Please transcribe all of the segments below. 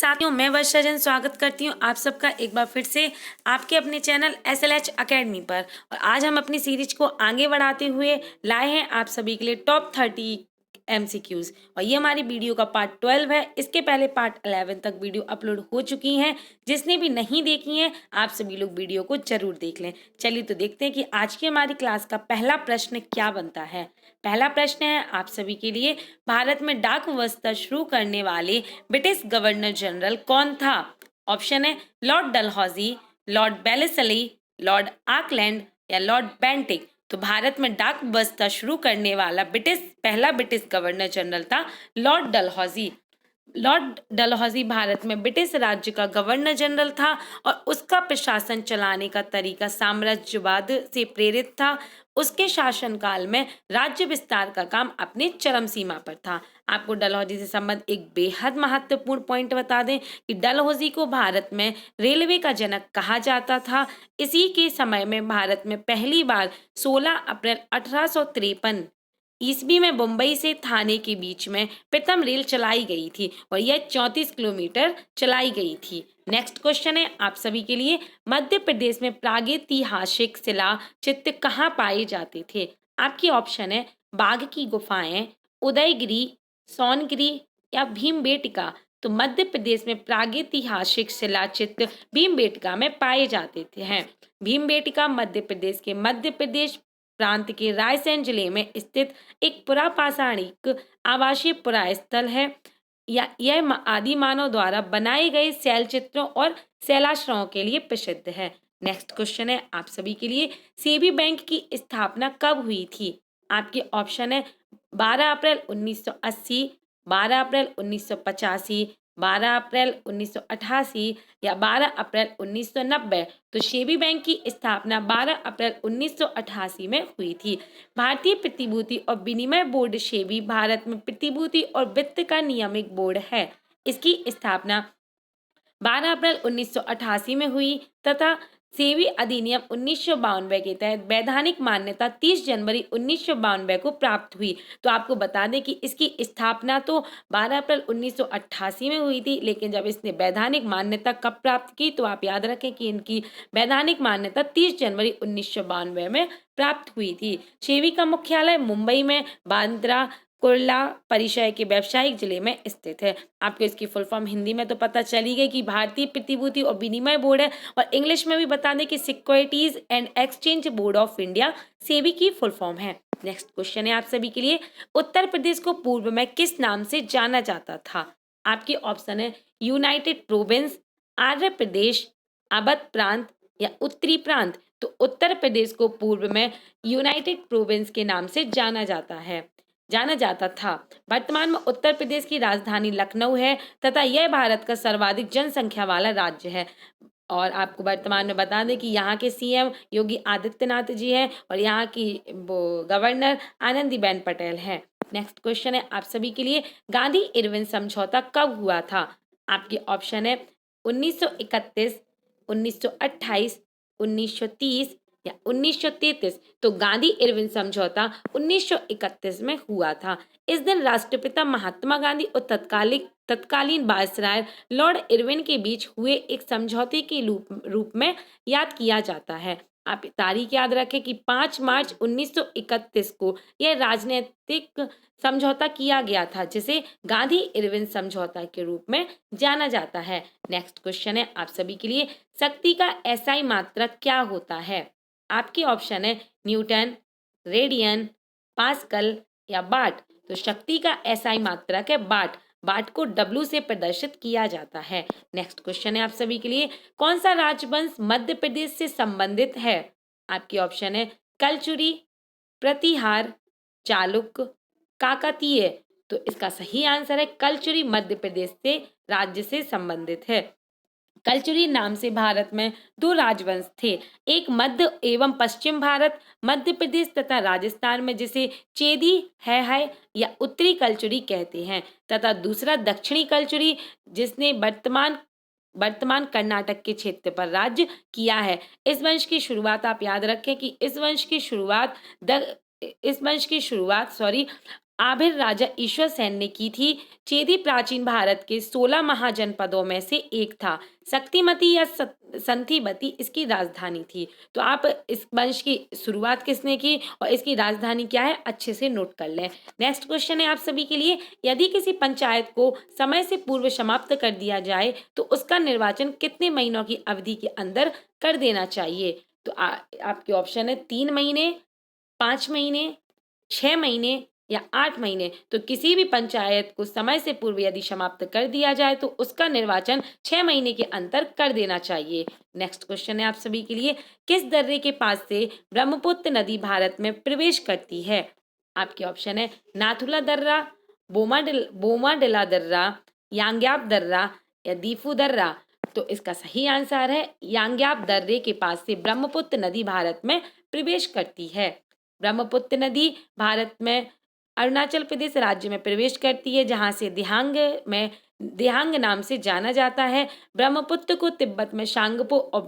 साथियों, मैं वर्षा जैन स्वागत करती हूँ आप सबका एक बार फिर से आपके अपने चैनल SLH अकेडमी पर। और आज हम अपनी सीरीज को आगे बढ़ाते हुए लाए हैं आप सभी के लिए टॉप 30 MCQs। और ये हमारी वीडियो का पार्ट 12 है। इसके पहले पार्ट 11 तक वीडियो अपलोड हो चुकी हैं। जिसने भी नहीं देखी हैं आप सभी लोग वीडियो को जरूर देख लें। चलिए तो देखते हैं कि आज की हमारी क्लास का पहला प्रश्न क्या बनता है। पहला प्रश्न है आप सभी के लिए, भारत में डाक व्यवस्था शुरू करने वाले ब्रिटिश गवर्नर जनरल कौन था। ऑप्शन है Lord Dalhousie, Lord Wellesley, Lord Auckland या लॉर्ड बेंटिक। तो भारत में डाक व्यवस्था शुरू करने वाला पहला ब्रिटिश गवर्नर जनरल था लॉर्ड डलहौजी। लॉर्ड डलहौजी भारत में ब्रिटिश राज्य का गवर्नर जनरल था और उसका प्रशासन चलाने का तरीका साम्राज्यवाद से प्रेरित था। उसके शासनकाल में राज्य विस्तार का काम अपनी चरम सीमा पर था। आपको डलहौजी से संबंध एक बेहद महत्वपूर्ण पॉइंट बता दें कि डलहौजी को भारत में रेलवे का जनक कहा जाता था। इसी के समय में भारत में पहली बार 16 अप्रैल 1853 ईस्वी में मुंबई से थाने के बीच में प्रथम रेल चलाई गई थी और यह 34 किलोमीटर चलाई गई थी। नेक्स्ट क्वेश्चन है आप सभी के लिए, मध्य प्रदेश में प्रागैतिहासिक शिला चित्र कहाँ पाए जाते थे। आपकी ऑप्शन है बाघ की गुफाएं, उदयगिरी, सोनगिरी या भीमबेटका। तो मध्य प्रदेश में प्रागैतिहासिक शिला चित्र भीमबेटका में पाए जाते थे हैं। भीमबेटका मध्य प्रदेश के मध्य प्रदेश प्रांत के रायसेन जिले में स्थित एक पुरापाषाणिक आवासीय पुरास्थल है। यह आदि मानव द्वारा बनाए गए शैल चित्रों और शैलाश्रयों के लिए प्रसिद्ध है। नेक्स्ट क्वेश्चन है आप सभी के लिए, सेबी बैंक की स्थापना कब हुई थी। आपके ऑप्शन है 12 अप्रैल 1980, 12 अप्रैल 1985, 12 अप्रैल 1988 या 12 अप्रैल 1990। तो सेबी बैंक की स्थापना 12 अप्रैल 1988 में हुई थी। भारतीय प्रतिभूति और विनिमय बोर्ड सेबी भारत में प्रतिभूति और वित्त का नियामक बोर्ड है। इसकी स्थापना 12 अप्रैल 1988 में हुई तथा सेबी अधिनियम 1992 के तहत वैधानिक मान्यता 30 जनवरी 1992 को प्राप्त हुई। तो आपको बता दें कि इसकी स्थापना तो 12 अप्रैल 1988 में हुई थी, लेकिन जब इसने वैधानिक मान्यता कब प्राप्त की तो आप याद रखें कि इनकी वैधानिक मान्यता 30 जनवरी 1992 में प्राप्त हुई थी। सेबी का मुख्यालय मुंबई में बांद्रा कुर्ला परिसर के व्यावसायिक जिले में स्थित है। आपको इसकी फुल फॉर्म हिंदी में तो पता चली गई कि भारतीय प्रतिभूति और विनिमय बोर्ड है, और इंग्लिश में भी बता दें कि securities and exchange board of India SEBI की फुल फॉर्म है। नेक्स्ट क्वेश्चन है आप सभी के लिए, उत्तर प्रदेश को पूर्व में किस नाम से जाना जाता था। आपके ऑप्शन है यूनाइटेड प्रोविंस, आंध्र प्रदेश, अवध प्रांत या उत्तरी प्रांत। तो उत्तर प्रदेश को पूर्व में यूनाइटेड प्रोविंस के नाम से जाना जाता था। वर्तमान में उत्तर प्रदेश की राजधानी लखनऊ है तथा यह भारत का सर्वाधिक जनसंख्या वाला राज्य है। और आपको वर्तमान में बता दें कि यहाँ के CM योगी आदित्यनाथ जी हैं और यहाँ की गवर्नर आनंदीबेन पटेल हैं। नेक्स्ट क्वेश्चन है आप सभी के लिए, गांधी इरविन समझौता कब हुआ था। आपके ऑप्शन है 1931, 1928, 1930 या 1933। तो गांधी इरविन समझौता 1931 में हुआ था। इस दिन राष्ट्रपिता महात्मा गांधी और तत्कालीन वायसराय लॉर्ड इरविन के बीच हुए एक समझौते के रूप में याद किया जाता है। आप तारीख याद रखें कि 5 मार्च 1931 को यह राजनीतिक समझौता किया गया था, जिसे गांधी इरविन समझौता के रूप में जाना जाता है। नेक्स्ट क्वेश्चन है आप सभी के लिए, शक्ति का SI मात्रक क्या होता है। आपके ऑप्शन है न्यूटन, रेडियन, पास्कल या वाट। तो शक्ति का SI मात्रक है वाट। वाट को W से प्रदर्शित किया जाता है। नेक्स्ट क्वेश्चन है आप सभी के लिए, कौन सा राजवंश मध्य प्रदेश से संबंधित है। आपके ऑप्शन है कलचुरी, प्रतिहार, चालुक्य, काकतीय। तो इसका सही आंसर है कलचुरी मध्य प्रदेश से राज्य से संबंधित है। कलचुरी नाम से भारत में 2 राजवंश थे, एक मध्य एवं पश्चिम भारत मध्य प्रदेश तथा राजस्थान में, जिसे चेदी है या उत्तरी कलचुरी कहते हैं, तथा दूसरा दक्षिणी कलचुरी जिसने वर्तमान कर्नाटक के क्षेत्र पर राज्य किया है। इस वंश की शुरुआत आप याद रखें कि इस वंश की शुरुआत आभिर राजा ईश्वर सेन ने की थी। चेदी प्राचीन भारत के 16 महाजनपदों में से एक था। शक्तिमती या संथिबती इसकी राजधानी थी। तो आप इस वंश की शुरुआत किसने की और इसकी राजधानी क्या है, अच्छे से नोट कर लें। नेक्स्ट क्वेश्चन है आप सभी के लिए, यदि किसी पंचायत को समय से पूर्व समाप्त कर दिया जाए तो उसका निर्वाचन कितने महीनों की अवधि के अंदर कर देना चाहिए? तो आपके ऑप्शन है 3 महीने, 5 महीने, 6 महीने या 8 महीने। तो किसी भी पंचायत को समय से पूर्व यदि समाप्त कर दिया जाए तो उसका निर्वाचन 6 महीने के अंतर कर देना चाहिए। नेक्स्ट क्वेश्चन है आप सभी के लिए, किस दर्रे के पास से ब्रह्मपुत्र नदी भारत में प्रवेश करती है? आपके ऑप्शन है नाथुला दर्रा, बोमाडिला दर्रा, यांग्याप दर्रा या दीफू दर्रा। तो इसका सही आंसर है यांग्याप दर्रे के पास से ब्रह्मपुत्र नदी भारत में प्रवेश करती है। ब्रह्मपुत्र नदी भारत में अरुणाचल प्रदेश राज्य में प्रवेश करती है, जहां से दिहांग नाम से जाना जाता है। ब्रह्मपुत्र को तिब्बत में शांगपो और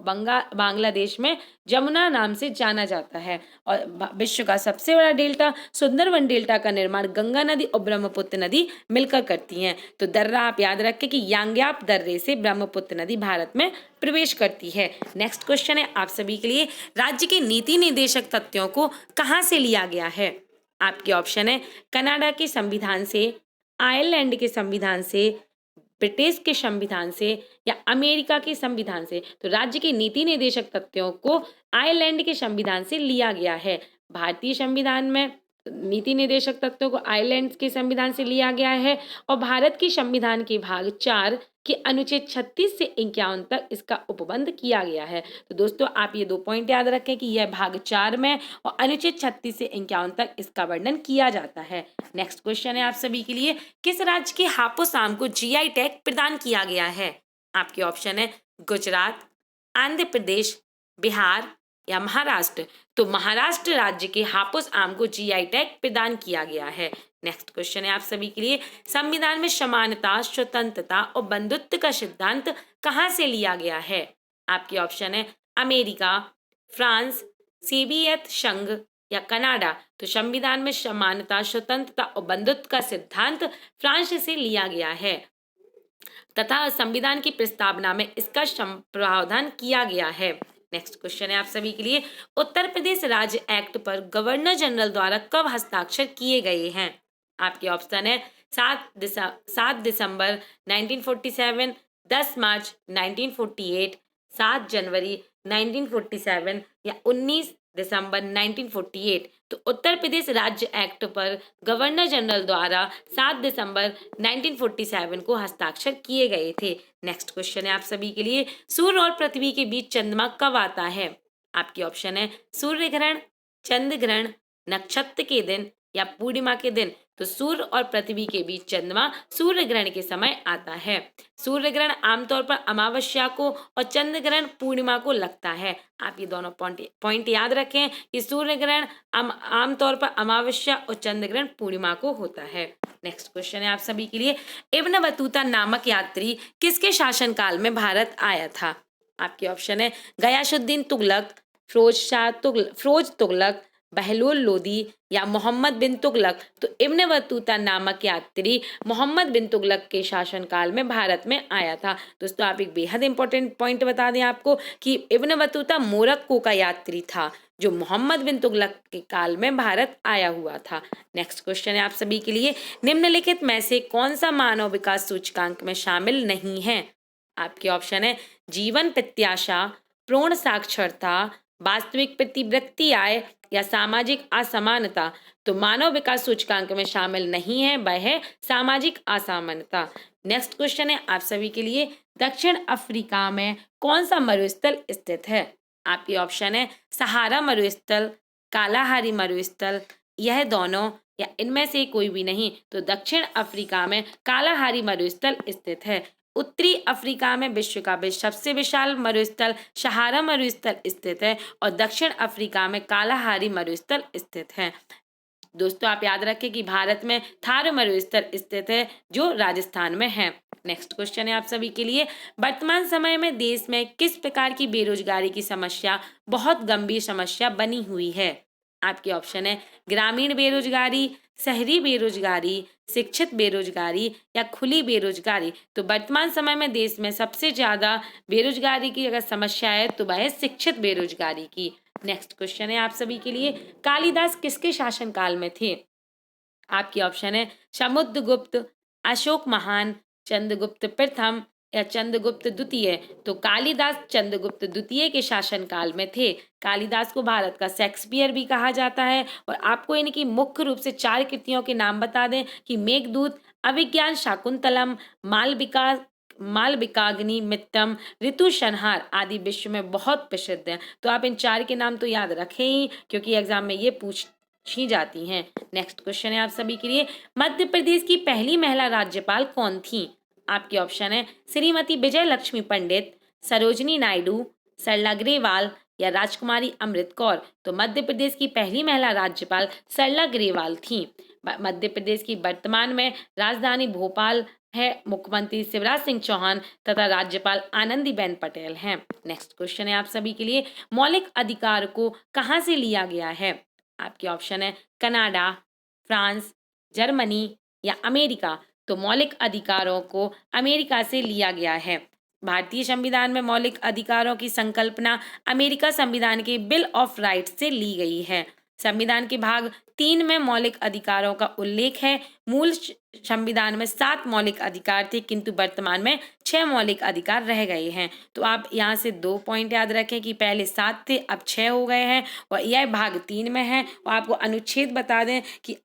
बांग्लादेश में जमुना नाम से जाना जाता है। और विश्व का सबसे बड़ा डेल्टा सुंदरवन डेल्टा का निर्माण गंगा नदी और ब्रह्मपुत्र नदी मिलकर करती हैं। तो दर्रा आप याद रखें कि यांग्याप दर्रे से ब्रह्मपुत्र नदी भारत में प्रवेश करती है। नेक्स्ट क्वेश्चन है आप सभी के लिए, राज्य के नीति निर्देशक तथ्यों को कहाँ से लिया गया है? आपके ऑप्शन है कनाडा के संविधान से, आयरलैंड के संविधान से, ब्रिटिश के संविधान से या अमेरिका के संविधान से। तो राज्य के नीति निर्देशक तथ्यों को आयरलैंड के संविधान से लिया गया है। भारतीय संविधान में नीति निर्देशक तत्वों को आयरलैंड के संविधान से लिया गया है और भारत के संविधान के भाग 4 के अनुच्छेद 36 से 51 तक इसका उपबंध किया गया है। तो दोस्तों आप ये 2 पॉइंट याद रखें कि यह भाग 4 में और अनुच्छेद 36 से 51 तक इसका वर्णन किया जाता है। नेक्स्ट क्वेश्चन है आप सभी के लिए, किस राज्य के हापुस आम को जीआई टैग प्रदान किया गया है? आपके ऑप्शन है गुजरात, आंध्र प्रदेश, बिहार या महाराष्ट्र। तो महाराष्ट्र राज्य के हापुस आम को जीआई टैग प्रदान किया गया है। नेक्स्ट क्वेश्चन है आप सभी के लिए, संविधान में समानता, स्वतंत्रता और बंधुत्व का सिद्धांत कहाँ से लिया गया है? आपके ऑप्शन है अमेरिका, फ्रांस, सोवियत संघ या कनाडा। तो संविधान में समानता, स्वतंत्रता और बंधुत्व का सिद्धांत फ्रांस से लिया गया है तथा संविधान की प्रस्तावना में इसका प्रावधान किया गया है। नेक्स्ट क्वेश्चन है आप सभी के लिए, उत्तर प्रदेश राज्य एक्ट पर गवर्नर जनरल द्वारा कब हस्ताक्षर किए गए हैं? आपके ऑप्शन है 7 दिसंबर 1947, 10 मार्च 1948, 7 जनवरी 1947 या 19 दिसंबर 1948। तो उत्तर प्रदेश राज्य एक्ट पर गवर्नर जनरल द्वारा 7 दिसंबर 1947 को हस्ताक्षर किए गए थे। नेक्स्ट क्वेश्चन है आप सभी के लिए, सूर्य और पृथ्वी के बीच चंद्रमा कब आता है? आपके ऑप्शन है सूर्य ग्रहण, चंद्र ग्रहण, नक्षत्र के दिन या पूर्णिमा के दिन। तो सूर्य और पृथ्वी के बीच चंद्रमा सूर्य ग्रहण के समय आता है। सूर्य ग्रहण आमतौर पर अमावस्या को और चंद्र ग्रहण पूर्णिमा को लगता है। आप ये दोनों पॉइंट याद रखें कि सूर्य ग्रहण आमतौर पर अमावस्या और चंद्र ग्रहण पूर्णिमा को होता है। नेक्स्ट क्वेश्चन है आप सभी के लिए, इब्न बतूता नामक यात्री किसके शासनकाल में भारत आया था? आपके ऑप्शन है गयासुद्दीन तुगलक, फिरोज तुगलक, बहलोल लोदी या मोहम्मद बिन तुगलक। तो इब्न बतूता नामक यात्री मोहम्मद बिन तुगलक के शासनकाल में भारत में आया था। दोस्तों आप एक बेहद इंपॉर्टेंट पॉइंट बता दें आपको कि इब्न बतूता मोरक्को का यात्री था जो मोहम्मद बिन तुगलक के काल में भारत आया हुआ था। नेक्स्ट क्वेश्चन है आप सभी के लिए, निम्नलिखित में से कौन सा मानव विकास सूचकांक में शामिल नहीं है? आपके ऑप्शन है जीवन प्रत्याशा, पूर्ण साक्षरता, वास्तविक प्रतिवृत्ति आय या सामाजिक असमानता। तो मानव विकास सूचकांक में शामिल नहीं है, वह है सामाजिक असमानता। नेक्स्ट क्वेश्चन है आप सभी के लिए, दक्षिण अफ्रीका में कौन सा मरुस्थल स्थित है? आपके ऑप्शन है सहारा मरुस्थल, कालाहारी मरुस्थल, यह दोनों या इनमें से कोई भी नहीं। तो दक्षिण अफ्रीका में कालाहारी मरुस्थल स्थित है। उत्तरी अफ्रीका में विश्व का सबसे विशाल मरुस्थल सहारा मरुस्थल स्थित है और दक्षिण अफ्रीका में कालाहारी मरुस्थल स्थित है। दोस्तों आप याद रखें कि भारत में थार मरुस्थल स्थित है जो राजस्थान में है। नेक्स्ट क्वेश्चन है आप सभी के लिए, वर्तमान समय में देश में किस प्रकार की बेरोजगारी की समस्या बहुत गंभीर समस्या बनी हुई है? आपके ऑप्शन है ग्रामीण बेरोजगारी, शहरी बेरोजगारी, शिक्षित बेरोजगारी या खुली बेरोजगारी। तो वर्तमान समय में देश में सबसे ज्यादा बेरोजगारी की अगर समस्या है तो वह है शिक्षित बेरोजगारी की। नेक्स्ट क्वेश्चन है आप सभी के लिए, कालिदास किसके शासनकाल में थे? आपके ऑप्शन है समुद्रगुप्त, अशोक महान, चंद्रगुप्त प्रथम या चंद्रगुप्त द्वितीय। तो कालिदास चंद्रगुप्त द्वितीय के शासनकाल में थे। कालिदास को भारत का शेक्सपियर भी कहा जाता है। और आपको इनकी मुख्य रूप से 4 कृतियों के नाम बता दें कि मेघदूत, अभिज्ञान शाकुंतलम, मालविका मालविकाग्निमित्रम, ऋतु संहार आदि विश्व में बहुत प्रसिद्ध है। तो आप इन 4 के नाम तो याद रखें ही, क्योंकि एग्जाम में ये पूछी जाती हैं। नेक्स्ट क्वेश्चन है आप सभी के लिए, मध्य प्रदेश की पहली महिला राज्यपाल कौन थी? आपके ऑप्शन है श्रीमती विजय लक्ष्मी पंडित, सरोजनी नायडू, सरला ग्रेवाल या राजकुमारी अमृत कौर। तो मध्य प्रदेश की पहली महिला राज्यपाल सरला ग्रेवाल थी। मध्य प्रदेश की वर्तमान में राजधानी भोपाल है। मुख्यमंत्री शिवराज सिंह चौहान तथा राज्यपाल आनंदीबेन पटेल हैं। नेक्स्ट क्वेश्चन है आप सभी के लिए, मौलिक अधिकार को कहां से लिया गया है? आपके ऑप्शन है कनाडा, फ्रांस, जर्मनी या अमेरिका। तो मौलिक अधिकारों को अमेरिका से लिया गया है। भारतीय संविधान में मौलिक अधिकारों की संकल्पना अमेरिका संविधान के बिल ऑफ राइट्स से ली गई है। संविधान के भाग 3 में मौलिक अधिकारों का उल्लेख है। मूल संविधान में 7 मौलिक अधिकार थे, किंतु वर्तमान में 6 मौलिक अधिकार रह गए हैं। तो आप यहाँ से 2 पॉइंट याद रखें कि पहले 7 थे, अब 6 हो गए हैं और यह भाग 3 में है। और आपको अनुच्छेद बता दें कि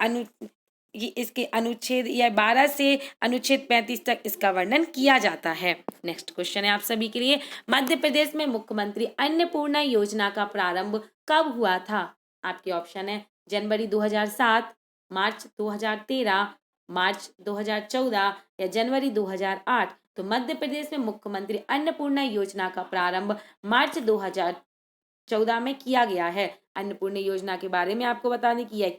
इसके अनुच्छेद या 12 से अनुच्छेद 35 तक इसका वर्णन किया जाता है। नेक्स्ट क्वेश्चन है आप सभी के लिए, मध्य प्रदेश में मुख्यमंत्री अन्नपूर्णा योजना का प्रारंभ कब हुआ था? आपके ऑप्शन है जनवरी 2007, मार्च 2013, मार्च 2014 या जनवरी 2008। तो मध्य प्रदेश में मुख्यमंत्री अन्नपूर्णा योजना का प्रारंभ मार्च 2014 में किया गया है। अन्नपूर्णा योजना के बारे में आपको बता दें कि यह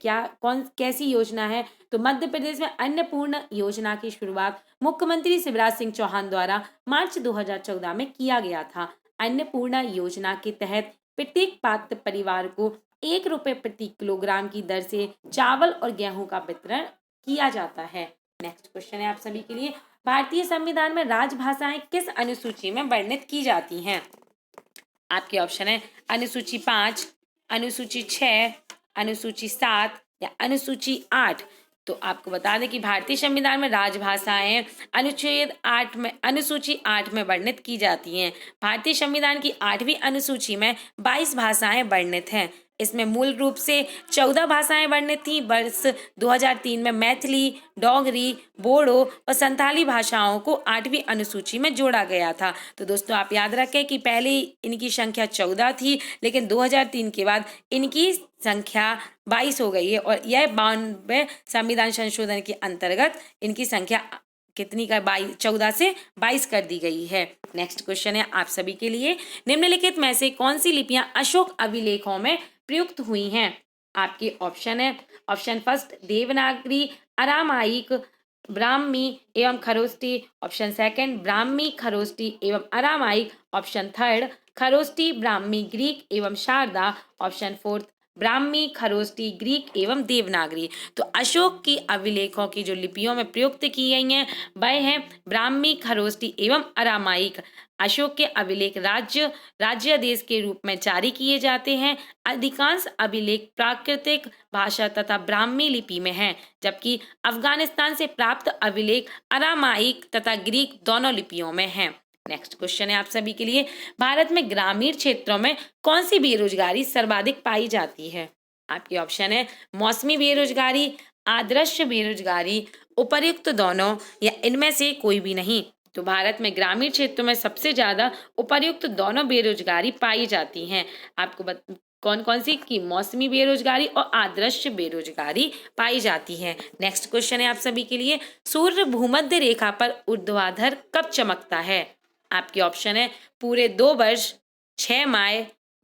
कैसी योजना है। तो मध्य प्रदेश में अन्नपूर्णा योजना की शुरुआत मुख्यमंत्री शिवराज सिंह चौहान द्वारा मार्च 2014 में किया गया था। अन्नपूर्णा योजना के तहत प्रत्येक पात्र परिवार को 1 रुपए प्रति किलोग्राम की दर से चावल और गेहूं का वितरण किया जाता है। नेक्स्ट क्वेश्चन है आप सभी के लिए, भारतीय संविधान में राजभाषाएं किस अनुसूची में वर्णित की जाती हैं? आपके ऑप्शन है अनुसूची 5, अनुसूची 6, अनुसूची 7 या अनुसूची 8। तो आपको बता दें कि भारतीय संविधान में राजभाषाएं अनुसूची 8 में वर्णित की जाती हैं। भारतीय संविधान की 8वीं अनुसूची में 22 भाषाएं वर्णित हैं। इसमें मूल रूप से 14 भाषाएं वर्णित थी। वर्ष 2003 में मैथिली, डोगरी, बोडो और संथाली भाषाओं को 8वीं अनुसूची में जोड़ा गया था। तो दोस्तों आप याद रखें कि पहले इनकी संख्या 14 थी, लेकिन 2003 के बाद इनकी संख्या 22 हो गई है और यह 92वें संविधान संशोधन के अंतर्गत इनकी संख्या कितनी का 14 से 22 कर दी गई है। नेक्स्ट क्वेश्चन है आप सभी के लिए, निम्नलिखित में से कौन सी लिपियां अशोक अभिलेखों में प्रयुक्त हुई हैं? आपके ऑप्शन है option first Devanagari, Aramaic, Brahmi एवं खरोष्टी। ऑप्शन सेकंड ब्राह्मी, खरोष्टी एवं Aramaic. Option third Kharoshthi, Brahmi, Greek एवं Sharada. Option fourth Brahmi, Kharoshthi, Greek एवं देवनागरी। तो अशोक की अभिलेखों की जो लिपियों में प्रयुक्त की गई हैं वह हैं ब्राह्मी, खरोष्टी एवं अरामाइक। अशोक के अभिलेख राज्यादेश के रूप में जारी किए जाते हैं। अधिकांश अभिलेख प्राकृतिक भाषा तथा ब्राह्मी लिपि में हैं, जबकि अफगानिस्तान से प्राप्त अभिलेख अरामाइक तथा ग्रीक दोनों लिपियों में हैं। नेक्स्ट क्वेश्चन है आप सभी के लिए, भारत में ग्रामीण क्षेत्रों में कौन सी बेरोजगारी सर्वाधिक पाई जाती है? आपके ऑप्शन है मौसमी बेरोजगारी, आदर्श बेरोजगारी, उपर्युक्त दोनों या इनमें से कोई भी नहीं। तो भारत में ग्रामीण क्षेत्रों में सबसे ज्यादा उपर्युक्त दोनों बेरोजगारी पाई जाती हैं। आपको कौन कौन सी की मौसमी बेरोजगारी और आदर्श बेरोजगारी पाई जाती है। नेक्स्ट क्वेश्चन है आप सभी के लिए, सूर्य भूमध्य रेखा पर ऊर्ध्वाधर कब चमकता है? आपके ऑप्शन है पूरे 2 वर्ष, 6 माह,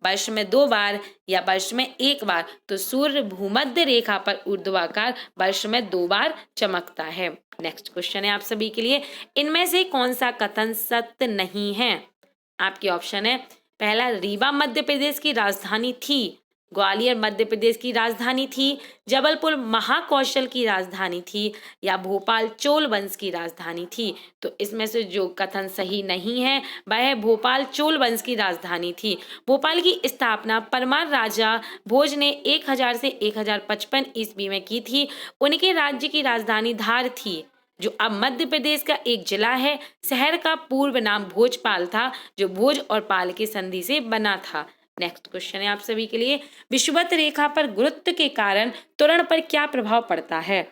वर्ष में 2 बार या वर्ष में 1 बार। तो सूर्य भूमध्य रेखा पर ऊर्ध्वाकार वर्ष में 2 बार चमकता है। नेक्स्ट क्वेश्चन है आप सभी के लिए, इनमें से कौन सा कथन सत्य नहीं है? आपके ऑप्शन है पहला रीवा मध्य प्रदेश की राजधानी थी, ग्वालियर मध्य प्रदेश की राजधानी थी, जबलपुर महाकौशल की राजधानी थी या भोपाल चोल वंश की राजधानी थी? तो इसमें से जो कथन सही नहीं है वह भोपाल चोल वंश की राजधानी थी। भोपाल की स्थापना परमार राजा भोज ने 1000 से 1055 ईस्वी में की थी। उनके राज्य की राजधानी धार थी, जो अब मध्य प्रदेश का एक जिला है। शहर का पूर्व नाम भोजपाल था, जो भोज और पाल की संधि से बना था। नेक्स्ट क्वेश्चन है आप सभी के लिए, विषुवत रेखा पर गुरुत्व के कारण त्वरण पर क्या प्रभाव पड़ता है?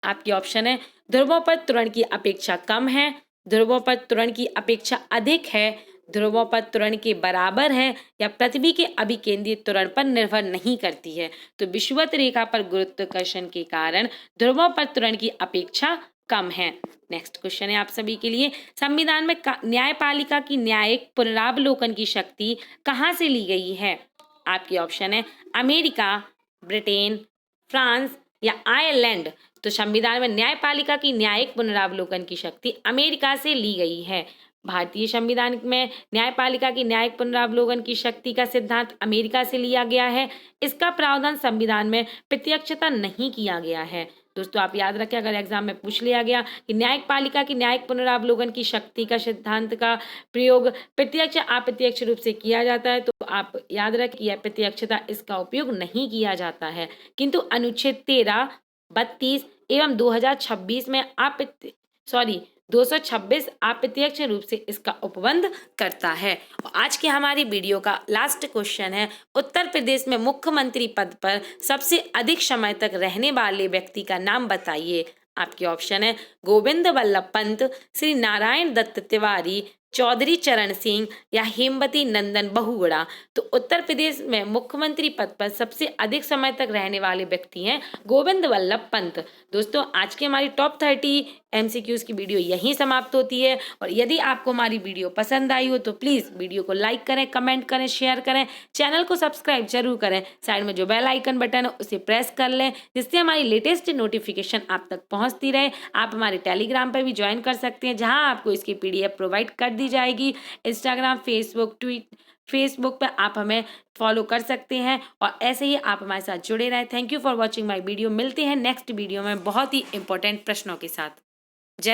आपके ऑप्शन है, ध्रुवों पर त्वरण की अपेक्षा कम है, ध्रुवों पर त्वरण की अपेक्षा अधिक है, ध्रुवों पर त्वरण के बराबर है या पृथ्वी के अभिकेंद्रित त्वरण पर निर्भर नहीं करती है। तो विषुवत रेखा पर गुरुत्वाकर्षण के कारण ध्रुवों पर त्वरण की अपेक्षा कम है। नेक्स्ट क्वेश्चन है आप सभी के लिए, संविधान में न्यायपालिका की न्यायिक पुनरावलोकन की शक्ति कहाँ से ली गई है? आपके ऑप्शन है, अमेरिका, ब्रिटेन, फ्रांस या आयरलैंड। तो संविधान में न्यायपालिका की न्यायिक पुनरावलोकन की शक्ति अमेरिका से ली गई है। भारतीय संविधान में न्यायपालिका की न्यायिक पुनरावलोकन की शक्ति का सिद्धांत अमेरिका से लिया गया है। इसका प्रावधान संविधान में प्रत्यक्षता नहीं किया गया है। दोस्तों आप याद रखें, अगर एग्जाम में पूछ लिया गया कि न्यायपालिका की न्यायिक पुनरावलोकन की शक्ति का सिद्धांत का प्रयोग प्रत्यक्ष अप्रत्यक्ष रूप से किया जाता है, तो आप याद रखें यह प्रत्यक्षता इसका उपयोग नहीं किया जाता है। किंतु अनुच्छेद 13, 32 एवं 2026 में 226 अप्रत्यक्ष रूप से इसका उपबंध करता है। और आज की हमारी वीडियो का लास्ट क्वेश्चन है, उत्तर प्रदेश में मुख्यमंत्री पद पर सबसे अधिक समय तक रहने वाले व्यक्ति का नाम बताइए। आपके ऑप्शन है, गोविंद वल्लभ पंत, श्री नारायण दत्त तिवारी, चौधरी चरण सिंह या हेमवती नंदन बहुगुणा। तो उत्तर प्रदेश में मुख्यमंत्री पद पर सबसे अधिक समय तक रहने वाले व्यक्ति हैं गोविंद वल्लभ पंत। दोस्तों आज की हमारी टॉप 30 MCQs की वीडियो यहीं समाप्त होती है। और यदि आपको हमारी वीडियो पसंद आई हो तो प्लीज़ वीडियो को लाइक करें, कमेंट करें, शेयर करें, चैनल को सब्सक्राइब जरूर करें। साइड में जो बेल आइकन बटन है उसे प्रेस कर लें, जिससे हमारी लेटेस्ट नोटिफिकेशन आप तक पहुंचती रहे। आप हमारे टेलीग्राम पर भी ज्वाइन कर सकते हैं, जहां आपको इसकी PDF प्रोवाइड कर दी जाएगी। इंस्टाग्राम, फेसबुक पर आप हमें फॉलो कर सकते हैं और ऐसे ही आप हमारे साथ जुड़े रहें। Thank you for watching my video. मिलते हैं नेक्स्ट वीडियो में बहुत ही इंपॉर्टेंट प्रश्नों के साथ।